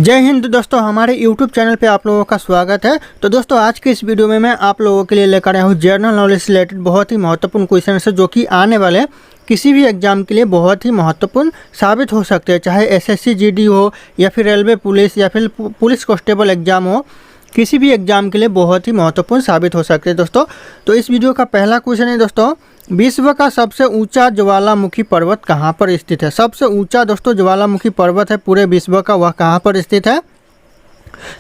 जय हिंद दोस्तों, हमारे YouTube चैनल पे आप लोगों का स्वागत है। तो दोस्तों आज की इस वीडियो में मैं आप लोगों के लिए लेकर आया हूँ जनरल नॉलेज से रिलेटेड बहुत ही महत्वपूर्ण क्वेश्चन है जो कि आने वाले किसी भी एग्जाम के लिए बहुत ही महत्वपूर्ण साबित हो सकते हैं, चाहे एसएससी जीडी हो या फिर रेलवे पुलिस या फिर पुलिस कांस्टेबल एग्जाम हो, किसी भी एग्जाम के लिए बहुत ही महत्वपूर्ण साबित हो सकते हैं दोस्तों। तो इस वीडियो का पहला क्वेश्चन है दोस्तों, विश्व का सबसे ऊंचा ज्वालामुखी पर्वत कहाँ पर स्थित है। सबसे ऊंचा दोस्तों ज्वालामुखी पर्वत है पूरे विश्व का, वह कहाँ पर स्थित है।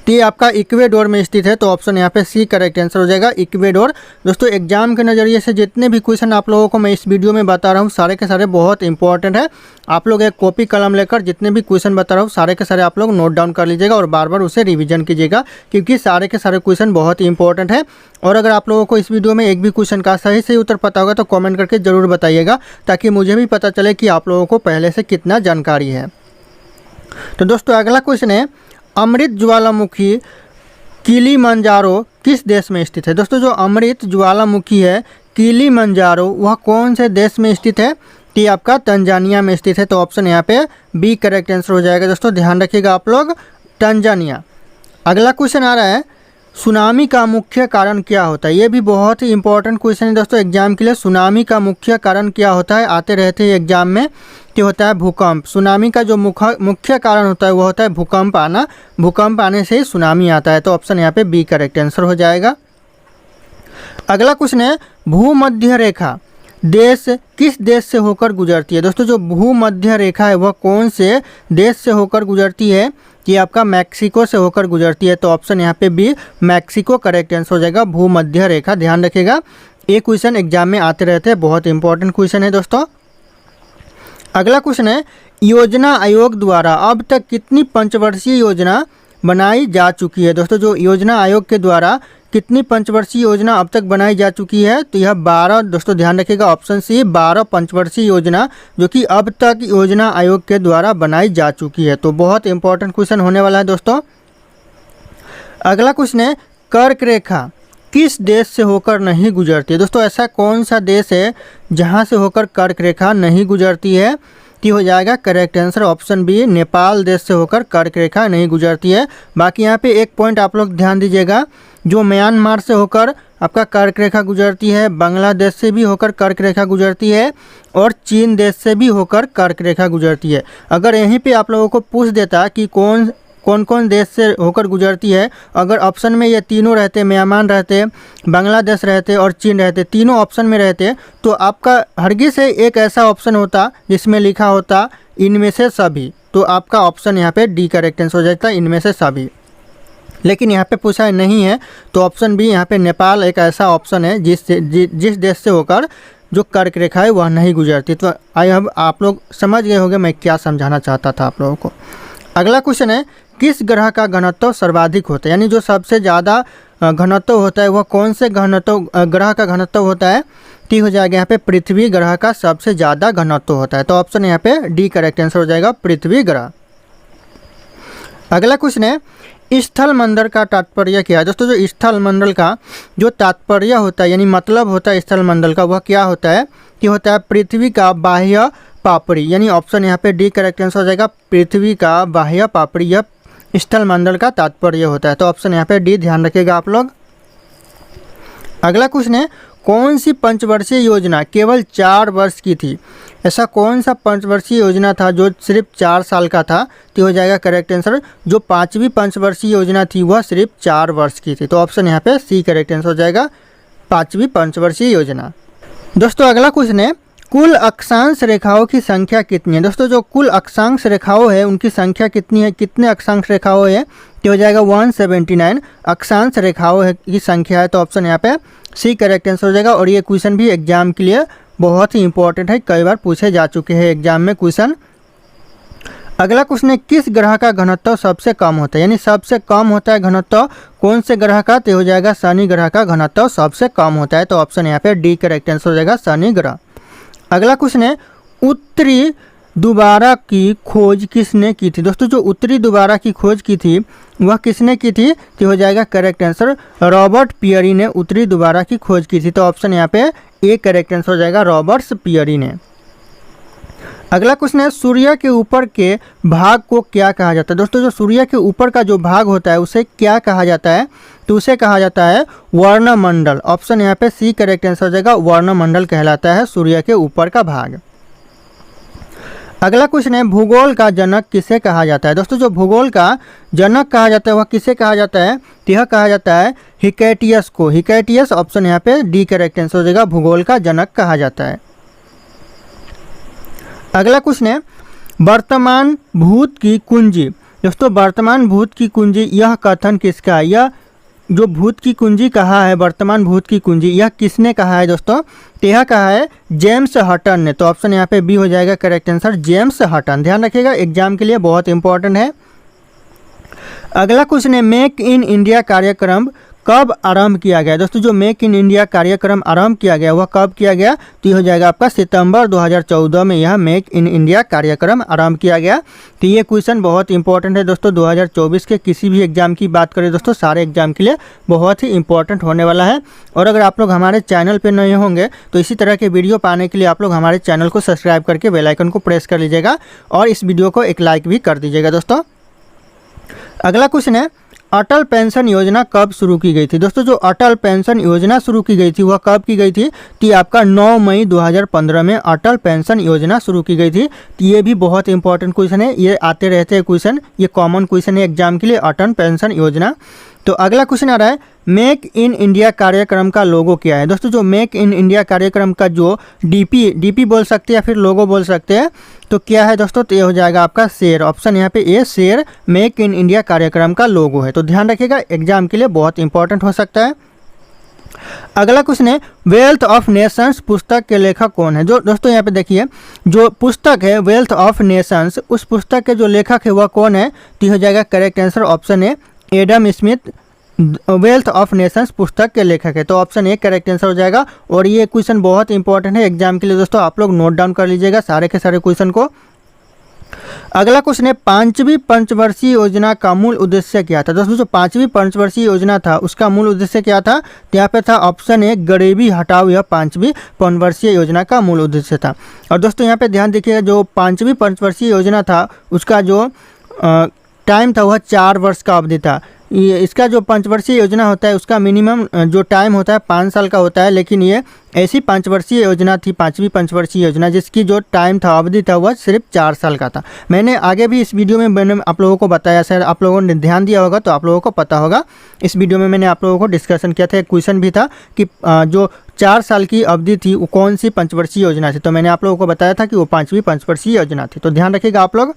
तो ये आपका इक्वेडोर में स्थित है। तो ऑप्शन यहाँ पे सी करेक्ट आंसर हो जाएगा, इक्वेडोर। दोस्तों एग्जाम के नज़रिए से जितने भी क्वेश्चन आप लोगों को मैं इस वीडियो में बता रहा हूँ सारे के सारे बहुत इंपॉर्टेंट है। आप लोग एक कॉपी कलम लेकर जितने भी क्वेश्चन बता रहा हूँ सारे के सारे आप लोग नोट डाउन कर लीजिएगा और बार बार उसे रिविजन कीजिएगा, क्योंकि सारे के सारे क्वेश्चन बहुत ही इंपॉर्टेंट है। और अगर आप लोगों को इस वीडियो में एक भी क्वेश्चन का सही उत्तर पता होगा तो कॉमेंट करके ज़रूर बताइएगा, ताकि मुझे भी पता चले कि आप लोगों को पहले से कितना जानकारी है। तो दोस्तों अगला क्वेश्चन है, अमृत ज्वालामुखी किलिमंजारो किस देश में स्थित है। दोस्तों जो अमृत ज्वालामुखी है किलिमंजारो वह कौन से देश में स्थित है। ये आपका तंजानिया में स्थित है। तो ऑप्शन यहाँ पे बी करेक्ट आंसर हो जाएगा दोस्तों, ध्यान रखिएगा आप लोग, तंजानिया। अगला क्वेश्चन आ रहा है, सुनामी का मुख्य कारण क्या होता है। ये भी बहुत ही इंपॉर्टेंट क्वेश्चन है दोस्तों एग्जाम के लिए। सुनामी का मुख्य कारण क्या होता है, आते रहते हैं एग्जाम में, कि होता है भूकंप। सुनामी का जो मुख्य कारण होता है वो होता है भूकंप आना। भूकंप आने से ही सुनामी आता है। तो ऑप्शन यहाँ पे बी करेक्ट आंसर हो जाएगा। अगला क्वेश्चन है, भूमध्य रेखा देश किस देश से होकर गुजरती है। दोस्तों जो भूमध्य रेखा है वह कौन से देश से होकर गुजरती है। कि आपका मैक्सिको से होकर गुजरती है। तो ऑप्शन यहाँ पे बी मैक्सिको करेक्ट आंसर हो जाएगा, भूमध्य रेखा। ध्यान रखिएगा ये क्वेश्चन एग्जाम में आते रहते हैं, बहुत इंपॉर्टेंट क्वेश्चन है दोस्तों। अगला क्वेश्चन है, योजना आयोग द्वारा अब तक कितनी पंचवर्षीय योजना बनाई जा चुकी है। दोस्तों जो योजना आयोग के द्वारा कितनी पंचवर्षीय योजना अब तक बनाई जा चुकी है। तो यह 12 दोस्तों, ध्यान रखिएगा ऑप्शन सी 12 पंचवर्षीय योजना जो कि अब तक योजना आयोग के द्वारा बनाई जा चुकी है। तो बहुत इंपॉर्टेंट क्वेश्चन होने वाला है दोस्तों। अगला क्वेश्चन है, कर्क रेखा किस देश से होकर नहीं गुजरती है। दोस्तों ऐसा कौन सा देश है जहां से होकर कर्क रेखा नहीं गुजरती है। कि हो जाएगा correct answer option B, Nepal देश से होकर कर्क रेखा नहीं गुजरती है। बाकी यहाँ पे एक पॉइंट आप लोग ध्यान दीजिएगा, जो म्यांमार से होकर आपका कर्क रेखा गुजरती है, बांग्लादेश से भी होकर कर्क रेखा गुजरती है और चीन देश से भी होकर कर्क रेखा गुजरती है। अगर यहीं पे आप लोगों को पूछ देता कि कौन कौन देश से होकर गुजरती है, अगर ऑप्शन में ये तीनों रहते, म्यांमार रहते, बांग्लादेश रहते और चीन रहते, तीनों ऑप्शन में रहते, तो आपका हरगिज़ से एक ऐसा ऑप्शन होता जिसमें लिखा होता इनमें से सभी। तो आपका ऑप्शन यहाँ पे डी करेक्ट आंसर हो जाता है, इनमें से सभी। लेकिन यहाँ पे पूछा है नहीं है, तो ऑप्शन बी यहाँ पे नेपाल एक ऐसा ऑप्शन है जिस देश से होकर जो कर्क रेखा है वह नहीं गुजरती। तो अब आप लोग समझ गए होंगे मैं क्या समझाना चाहता था आप लोगों को। अगला क्वेश्चन है, किस ग्रह का घनत्व सर्वाधिक होता है। यानी जो सबसे ज़्यादा घनत्व होता है वह कौन से ग्रह का घनत्व होता है। तो हो जाएगा यहाँ पे पृथ्वी ग्रह का सबसे ज़्यादा घनत्व होता है। तो ऑप्शन यहाँ पे डी करेक्ट आंसर हो जाएगा, पृथ्वी ग्रह। अगला क्वेश्चन है, स्थल मंडल का तात्पर्य क्या है। दोस्तों जो स्थल मंडल का जो तात्पर्य होता है यानी मतलब होता है स्थल मंडल का, वह क्या होता है। कि होता है पृथ्वी का बाह्य पापड़ी। यानी ऑप्शन यहाँ पे डी करेक्ट आंसर हो जाएगा, पृथ्वी का बाह्य पापड़ी, यह स्थल मंडल का तात्पर्य होता है। तो ऑप्शन यहाँ पे डी, ध्यान रखिएगा आप लोग। अगला क्वेश्चन है, कौन सी पंचवर्षीय योजना केवल 4 वर्ष की थी। ऐसा कौन सा पंचवर्षीय योजना था जो सिर्फ 4 साल का था। तो हो जाएगा करेक्ट आंसर, जो 5वीं पंचवर्षीय योजना थी वह सिर्फ 4 वर्ष की थी। तो ऑप्शन यहाँ पे सी करेक्ट आंसर हो जाएगा, 5वीं पंचवर्षीय योजना। दोस्तों अगला क्वेश्चन है, कुल अक्षांश रेखाओं की संख्या कितनी है। दोस्तों जो कुल अक्षांश रेखाओं है उनकी संख्या कितनी है, कितने अक्षांश रेखाओं है। तो हो जाएगा 179 अक्षांश रेखाओं की संख्या है। तो ऑप्शन यहाँ पे सी करेक्ट आंसर हो जाएगा। और ये क्वेश्चन भी एग्जाम के लिए बहुत ही इंपॉर्टेंट है, कई बार पूछे जा चुके हैं एग्जाम में क्वेश्चन। अगला क्वेश्चन है, किस ग्रह का घनत्व सबसे कम होता है। यानी सबसे कम होता है घनत्व कौन से ग्रह का। तो हो जाएगा शनि ग्रह का घनत्व सबसे कम होता है। तो ऑप्शन यहाँ पे डी करेक्ट आंसर हो जाएगा, शनि ग्रह। अगला क्वेश्चन है, उत्तरी दोबारा की खोज किसने की थी। दोस्तों जो उत्तरी दोबारा की खोज की थी वह किसने की थी। तो हो जाएगा करेक्ट आंसर, रॉबर्ट पियरी ने उत्तरी दोबारा की खोज की थी। तो ऑप्शन यहाँ पे ए करेक्ट आंसर हो जाएगा, रॉबर्ट पियरी ने। अगला क्वेश्चन है सूर्य के ऊपर के भाग को क्या कहा जाता है। दोस्तों जो सूर्य के ऊपर का जो भाग होता है उसे क्या कहा जाता है, तो उसे कहा जाता है वर्णमंडल। ऑप्शन यहाँ पे सी करेक्ट आंसर हो जाएगा, वर्णमंडल कहलाता है सूर्य के ऊपर का भाग। अगला क्वेश्चन है भूगोल का जनक किसे कहा जाता है। दोस्तों जो भूगोल का जनक कहा जाता है वह किसे कहा जाता है, तो यह कहा जाता है हिकैटियस को। हिकैटियस ऑप्शन यहाँ पे डी करेक्ट आंसर हो जाएगा, भूगोल का जनक कहा जाता है। अगला क्वेश्चन है वर्तमान भूत की कुंजी। दोस्तों वर्तमान भूत की कुंजी यह कथन किसका है, यह जो भूत की कुंजी कहा है, वर्तमान भूत की कुंजी, यह किसने कहा है दोस्तों, तो यह कहा है जेम्स हटन ने। तो ऑप्शन यहाँ पे बी हो जाएगा करेक्ट आंसर, जेम्स हटन। ध्यान रखिएगा एग्जाम के लिए बहुत इंपॉर्टेंट है। अगला क्वेश्चन है मेक इन इंडिया कार्यक्रम कब आरंभ किया गया। दोस्तों जो मेक इन इंडिया कार्यक्रम आरंभ किया गया वह कब किया गया, तो ये हो जाएगा आपका सितंबर 2014 में यह मेक इन इंडिया कार्यक्रम आरंभ किया गया। तो ये क्वेश्चन बहुत इंपॉर्टेंट है दोस्तों, 2024 के किसी भी एग्जाम की बात करें दोस्तों, सारे एग्जाम के लिए बहुत ही इंपॉर्टेंट होने वाला है। और अगर आप लोग हमारे चैनल पर नए होंगे तो इसी तरह के वीडियो पाने के लिए आप लोग हमारे चैनल को सब्सक्राइब करके बेल आइकन को प्रेस कर लीजिएगा और इस वीडियो को एक लाइक भी कर दीजिएगा दोस्तों। अगला क्वेश्चन है अटल पेंशन योजना कब शुरू की गई थी। दोस्तों जो अटल पेंशन योजना शुरू की गई थी वह कब की गई थी, तो आपका 9 मई 2015 में अटल पेंशन योजना शुरू की गई थी। तो ये भी बहुत इंपॉर्टेंट क्वेश्चन है, ये आते रहते हैं क्वेश्चन, ये कॉमन क्वेश्चन है एग्जाम के लिए, अटल पेंशन योजना। तो अगला क्वेश्चन आ रहा है मेक इन इंडिया कार्यक्रम का लोगो क्या है। दोस्तों जो मेक इन इंडिया कार्यक्रम का जो डीपी बोल सकते हैं या फिर लोगो बोल सकते हैं, तो क्या है दोस्तों, तो ये हो जाएगा आपका शेर। ऑप्शन यहाँ पे ए शेर मेक इन इंडिया कार्यक्रम का लोगो है। तो ध्यान रखिएगा एग्जाम के लिए बहुत इंपॉर्टेंट हो सकता है। अगला क्वेश्चन है वेल्थ ऑफ नेशंस पुस्तक के लेखक कौन है। जो दोस्तों यहाँ पे देखिए जो पुस्तक है वेल्थ ऑफ नेशंस, उस पुस्तक के जो लेखक है वह कौन है, तो हो जाएगा correct answer option A Adam Smith wealth of Nations पुस्तक के लेखक है। तो ऑप्शन ए करेक्ट आंसर हो जाएगा। और ये क्वेश्चन बहुत इंपॉर्टेंट है एग्जाम के लिए दोस्तों, आप लोग नोट डाउन कर लीजिएगा सारे के सारे क्वेश्चन को। अगला क्वेश्चन है पांचवी पंचवर्षीय योजना का मूल उद्देश्य क्या था। दोस्तों जो पांचवी पंचवर्षीय योजना था उसका मूल उद्देश्य क्या था, तो यहाँ पे था ऑप्शन ए गरीबी हटाओ, यह पांचवी पंचवर्षीय योजना का मूल उद्देश्य था। और दोस्तों यहाँ पे ध्यान देखिएगा जो पांचवी पंचवर्षीय योजना था उसका जो टाइम था वह 4 वर्ष का अवधि था। इसका जो पंचवर्षीय योजना होता है उसका मिनिमम जो टाइम होता है 5 साल का होता है, लेकिन ये ऐसी पंचवर्षीय योजना थी, पांचवी पंचवर्षीय योजना, जिसकी जो टाइम था अवधि था वह सिर्फ 4 साल का था। मैंने आगे भी इस वीडियो में मैंने आप लोगों को बताया, शायद आप लोगों ने ध्यान दिया होगा तो आप लोगों को पता होगा। इस वीडियो में मैंने आप लोगों को डिस्कशन किया था, एक क्वेश्चन भी था कि जो 4 साल की अवधि थी वो कौन सी पंचवर्षीय योजना थी, तो मैंने आप लोगों को बताया था कि वो पांचवी पंचवर्षीय योजना थी। तो ध्यान रखिएगा आप लोग।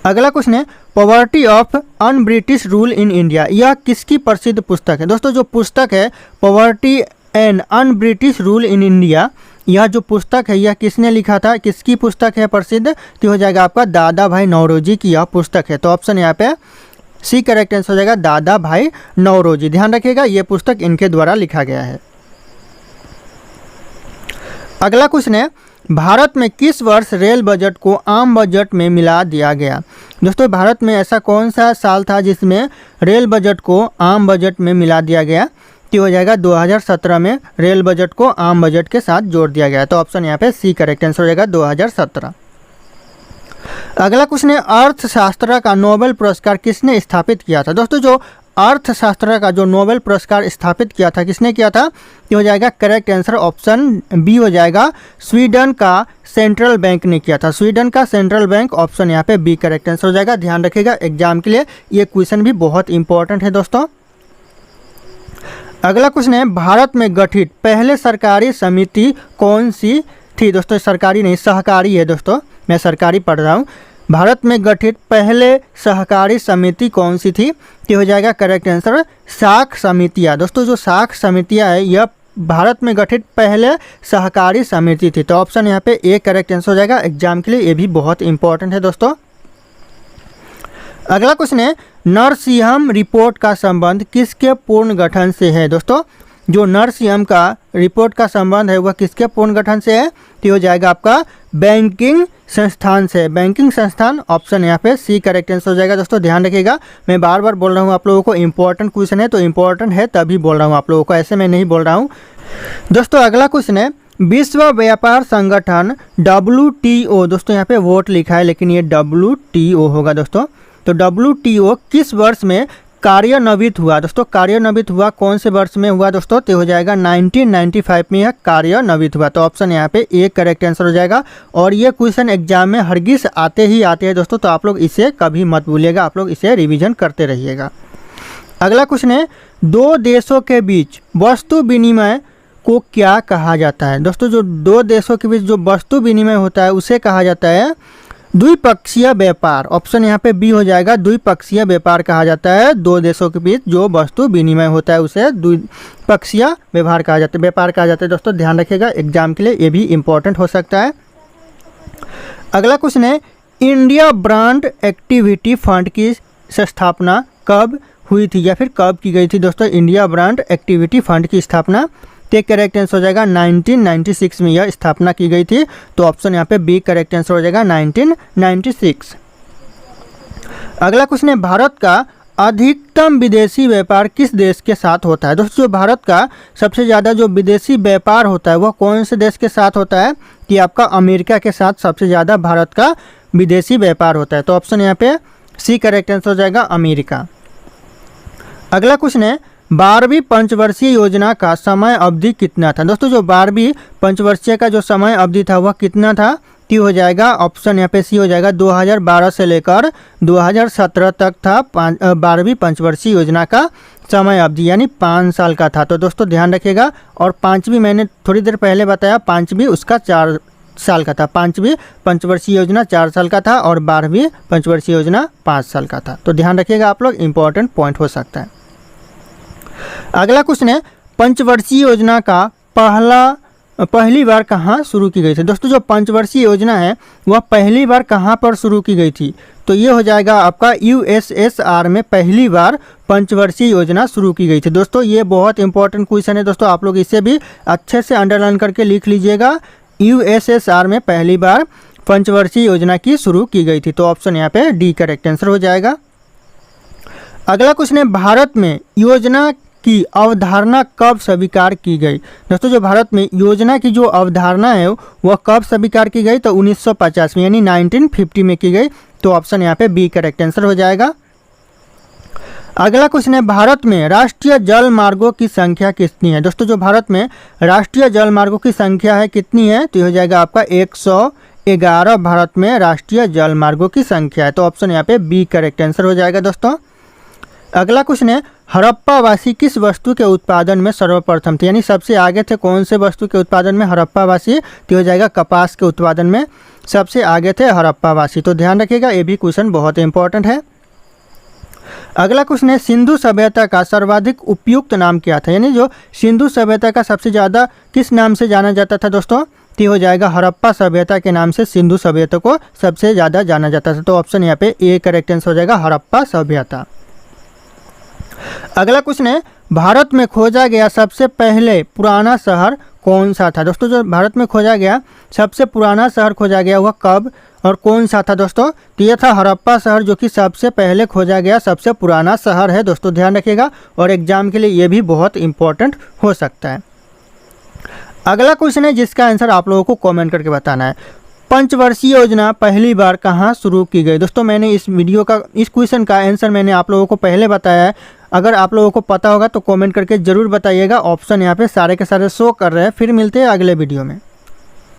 अगला क्वेश्चन है poverty of un British rule in India, यह किसकी प्रसिद्ध पुस्तक है। दोस्तों जो पुस्तक है poverty and un British rule in India, यह जो पुस्तक है यह किसने लिखा था, किसकी पुस्तक है प्रसिद्ध, तो हो जाएगा आपका दादा भाई नौरोजी की यह पुस्तक है। तो ऑप्शन यहाँ पे सी करेक्ट आंसर हो जाएगा, दादा भाई नौरोजी। ध्यान रखिएगा ये पुस्तक इनके द्वारा लिखा गया है। अगला क्वेश्चन है भारत में किस वर्ष रेल बजट को आम बजट में मिला दिया गया। दोस्तों भारत में ऐसा कौन सा साल था जिसमें रेल बजट को आम बजट में मिला दिया गया, तो हो जाएगा 2017 में रेल बजट को आम बजट के साथ जोड़ दिया गया। तो ऑप्शन यहाँ पे सी करेक्ट आंसर हो जाएगा 2017। अगला क्वेश्चन है अर्थशास्त्र का नोबेल पुरस्कार किसने स्थापित किया था। दोस्तों जो अर्थशास्त्र का जो नोबेल पुरस्कार स्थापित किया था किसने किया था, ये हो जाएगा करेक्ट आंसर ऑप्शन बी हो जाएगा, स्वीडन का सेंट्रल बैंक ने किया था। स्वीडन का सेंट्रल बैंक, ऑप्शन यहाँ पे बी करेक्ट आंसर हो जाएगा। ध्यान रखिएगा एग्जाम के लिए ये क्वेश्चन भी बहुत इंपॉर्टेंट है दोस्तों। अगला क्वेश्चन है भारत में गठित पहले सरकारी समिति कौन सी थी। दोस्तों सरकारी नहीं सहकारी है दोस्तों, मैं सरकारी पढ़ रहा हूँ। भारत में गठित पहले सहकारी समिति कौन सी थी, तो हो जाएगा करेक्ट आंसर साख समितियाँ। दोस्तों जो साख समितियाँ है यह भारत में गठित पहले सहकारी समिति थी। तो ऑप्शन यहाँ पे ए करेक्ट आंसर हो जाएगा। एग्जाम के लिए ये भी बहुत इंपॉर्टेंट है दोस्तों। अगला क्वेश्चन है नरसिंहम रिपोर्ट का संबंध किसके पूर्ण गठन से है। दोस्तों जो नरसिंहम का रिपोर्ट का संबंध है वह किसके पूर्ण गठन से है, तो हो जाएगा आपका बैंकिंग संस्थान से। बैंकिंग संस्थान, ऑप्शन यहाँ पे सी करेक्ट आंसर हो जाएगा। दोस्तों ध्यान रखिएगा मैं बार बार बोल रहा हूँ आप लोगों को, इंपॉर्टेंट क्वेश्चन है तो इंपॉर्टेंट है तभी बोल रहा हूँ आप लोगों को, ऐसे मैं नहीं बोल रहा हूँ। दोस्तों अगला क्वेश्चन है विश्व व्यापार संगठन WTO, दोस्तों यहाँ पे वोट लिखा है लेकिन ये WTO होगा दोस्तों। तो WTO किस वर्ष में कार्यान्वित हुआ? दोस्तों कार्यान्वित हुआ कौन से वर्ष में हुआ दोस्तों? तो हो जाएगा 1995 में यह कार्यान्वित हुआ। तो ऑप्शन यहाँ पे ए करेक्ट आंसर हो जाएगा। और ये क्वेश्चन एग्जाम में हरगिज आते हैं दोस्तों, तो आप लोग इसे कभी मत भूलिएगा, आप लोग इसे रिविजन करते रहिएगा। अगला क्वेश्चन है, दो देशों के बीच वस्तु विनिमय को क्या कहा जाता है? दोस्तों जो दो देशों के बीच जो वस्तु विनिमय होता है उसे कहा जाता है द्विपक्षीय व्यापार। ऑप्शन यहाँ पे बी हो जाएगा, द्विपक्षीय व्यापार कहा जाता है। दो देशों के बीच जो वस्तु विनिमय होता है उसे द्विपक्षीय व्यापार कहा जाता है, व्यापार कहा जाता है। दोस्तों ध्यान रखिएगा, एग्जाम के लिए ये भी इंपॉर्टेंट हो सकता है। अगला क्वेश्चन है, इंडिया ब्रांड एक्टिविटी फंड की स्थापना कब हुई थी या फिर कब की गई थी? दोस्तों इंडिया ब्रांड एक्टिविटी फंड की स्थापना तो करेक्ट आंसर हो जाएगा 1996 में यह स्थापना की गई थी। तो ऑप्शन यहाँ पे बी करेक्ट आंसर हो जाएगा 1996। अगला क्वेश्चन है, भारत का अधिकतम विदेशी व्यापार किस देश के साथ होता है? दोस्तों जो भारत का सबसे ज़्यादा जो विदेशी व्यापार होता है वह कौन से देश के साथ होता है? कि आपका अमेरिका के साथ सबसे ज़्यादा भारत का विदेशी व्यापार होता है। तो ऑप्शन यहाँ पे सी करेक्ट आंसर हो जाएगा, अमेरिका। अगला क्वेश्चन है, 12वीं पंचवर्षीय योजना का समय अवधि कितना था? दोस्तों जो 12वीं पंचवर्षीय का जो समय अवधि था वह कितना था? टी हो जाएगा, ऑप्शन यहाँ पे सी हो जाएगा, 2012 से लेकर 2017 तक था 12वीं पंचवर्षीय योजना का समय अवधि, यानी 5 साल का था। तो दोस्तों ध्यान रखिएगा। और 5वीं मैंने थोड़ी देर पहले बताया, 5वीं उसका 4 साल का था। 5वीं पंचवर्षीय योजना 4 साल का था और 12वीं पंचवर्षीय योजना 5 साल का था। तो ध्यान रखिएगा आप लोग, इंपॉर्टेंट पॉइंट हो सकता है। अगला क्वेश्चन है, पंचवर्षीय योजना का पहली बार कहाँ शुरू की गई थी? दोस्तों जो पंचवर्षीय योजना है वह पहली बार कहाँ पर शुरू की गई थी? तो ये हो जाएगा आपका USSR में पहली बार पंचवर्षीय योजना शुरू की गई थी। दोस्तों ये बहुत इंपॉर्टेंट क्वेश्चन है दोस्तों, आप लोग इसे भी अच्छे से अंडरलाइन करके लिख लीजिएगा। USSR में पहली बार पंचवर्षीय योजना की शुरू की गई थी। तो ऑप्शन यहाँ पे डी करेक्ट आंसर हो जाएगा। अगला क्वेश्चन है, भारत में योजना की अवधारणा कब स्वीकार की गई? दोस्तों जो भारत में योजना की जो अवधारणा है वह कब स्वीकार की गई? तो 1950 में, यानी 1950 में की गई। तो ऑप्शन यहाँ पे बी करेक्ट आंसर हो जाएगा। अगला क्वेश्चन है, भारत में राष्ट्रीय जल मार्गों की संख्या कितनी है? दोस्तों जो भारत में राष्ट्रीय जल मार्गों की संख्या है कितनी है? तो हो जाएगा आपका 111 भारत में राष्ट्रीय जल मार्गों की संख्या है। तो ऑप्शन यहाँ पे बी करेक्ट आंसर हो जाएगा दोस्तों। अगला क्वेश्चन है, हड़प्पावासी किस वस्तु के उत्पादन में सर्वप्रथम थे? यानी सबसे आगे थे कौन से वस्तु के उत्पादन में? हड़प्पावासी। तो हो जाएगा कपास के उत्पादन में सबसे आगे थे हड़प्पावासी। तो ध्यान रखिएगा, ये भी क्वेश्चन बहुत इंपॉर्टेंट है। अगला क्वेश्चन है, सिंधु सभ्यता का सर्वाधिक उपयुक्त नाम क्या था? यानी जो सिंधु सभ्यता का सबसे ज़्यादा किस नाम से जाना जाता था दोस्तों? तो हो जाएगा हड़प्पा सभ्यता के नाम से सिंधु सभ्यता को सबसे ज़्यादा जाना जाता था। तो ऑप्शन यहाँ पे ए करेक्ट आंसर हो जाएगा, हड़प्पा सभ्यता। अगला क्वेश्चन है, भारत में खोजा गया सबसे पहले पुराना शहर कौन सा था? दोस्तों जो भारत में खोजा गया सबसे पुराना शहर खोजा गया वह कब और कौन सा था दोस्तों? तो यह था हड़प्पा शहर, जो कि सबसे पहले खोजा गया सबसे पुराना शहर है। दोस्तों ध्यान रखिएगा, और एग्जाम के लिए ये भी बहुत इंपॉर्टेंट हो सकता है। अगला क्वेश्चन है जिसका आंसर आप लोगों को कमेंट करके बताना है, पंचवर्षीय योजना पहली बार कहाँ शुरू की गई? दोस्तों मैंने इस क्वेश्चन का आंसर मैंने आप लोगों को पहले बताया है। अगर आप लोगों को पता होगा तो कमेंट करके ज़रूर बताइएगा। ऑप्शन यहाँ पे सारे के सारे शो कर रहे हैं। फिर मिलते हैं अगले वीडियो में।